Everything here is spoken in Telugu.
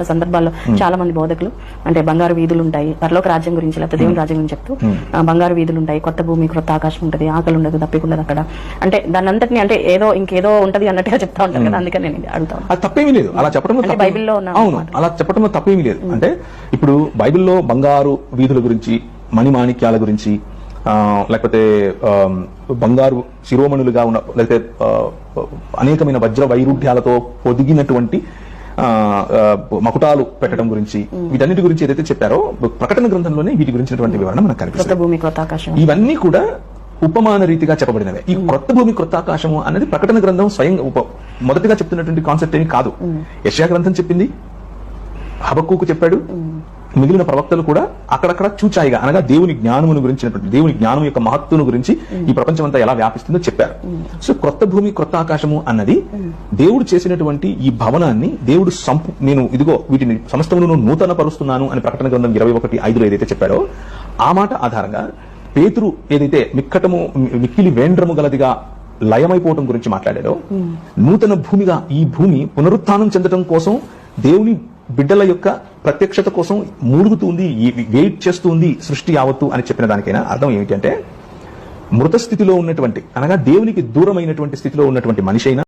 చాలా సందర్భాల్లో చాలా మంది బోధకులు అంటే బంగారు వీధులు ఉంటాయి, పరలోక రాజ్యం గురించి లేకపోతే దేవుని రాజ్యం గురించి చెప్తూ బంగారు వీధులు ఉంటాయి, కొత్త భూమి కొత్త ఆకాశం ఉంటుంది, ఆకలి ఉండదు, దప్పికుండదు అక్కడ, అంటే దాని అంతటిని అంటే ఏదో ఇంకేదో ఉంటది అన్నట్టుగా చెప్తా ఉంటారు కదా, అందుకని నేను అడుగుతాను. అది తప్పేమీ లేదు అలా చెప్పడంలో, బైబిల్లో అవును అలా చెప్పడంలో తప్పేమీ లేదు. అంటే ఇప్పుడు బైబిల్లో బంగారు వీధుల గురించి, మణిమాణిక్యాల గురించి, లేకపోతే బంగారు శిరోమణులుగా ఉన్న, లేకపోతే అనేకమైన వజ్ర వైరుధ్యాలతో పొదిగినటువంటి మకుటాలు పెట్టడం గురించి, వీటన్నిటి గురించి ఏదైతే చెప్పారో ప్రకటన గ్రంథంలోనే వీటి గురించినటువంటి వివరణ మనకు కనిపిస్తుంది. ఇవన్నీ కూడా ఉపమాన రీతిగా చెప్పబడినవే. ఈ క్రొత్త భూమి క్రొత్త ఆకాశము అనేది ప్రకటన గ్రంథం స్వయంగా మొదటిగా చెప్తున్నటువంటి కాన్సెప్ట్ ఏమి కాదు. యెషయా గ్రంథం చెప్పింది, హబక్కూకు చెప్పాడు, మిగిలిన ప్రవక్తలు కూడా అక్కడక్కడ చూచాయిగా, అనగా దేవుని జ్ఞానమును గురించినటువంటి, దేవుని జ్ఞానం యొక్క మహత్తును గురించి ఈ ప్రపంచం అంతా ఎలా వ్యాపిస్తుందో చెప్పారు. సో క్రొత్త భూమి క్రొత్త ఆకాశము అన్నది దేవుడు చేసినటువంటి ఈ భవనాన్ని దేవుడు నేను ఇదిగో వీటిని సమస్తమును నూతన పరుస్తున్నాను అని ప్రకటన గ్రంథం 21:5 ఏదైతే చెప్పారో ఆ మాట ఆధారంగా పేతురు ఏదైతే మిక్కిలి వేండ్రము గలదిగా లయమైపోవటం గురించి మాట్లాడాడో, నూతన భూమిగా ఈ భూమి పునరుత్థానం చెందడం కోసం దేవుని బిడ్డల యొక్క ప్రత్యక్షత కోసం మూలుగుతుంది, వెయిట్ చేస్తుంది సృష్టి యావత్తు అని చెప్పిన దానికైనా అర్థం ఏమిటంటే, మృత స్థితిలో ఉన్నటువంటి, అనగా దేవునికి దూరమైనటువంటి స్థితిలో ఉన్నటువంటి మనిషి అయినా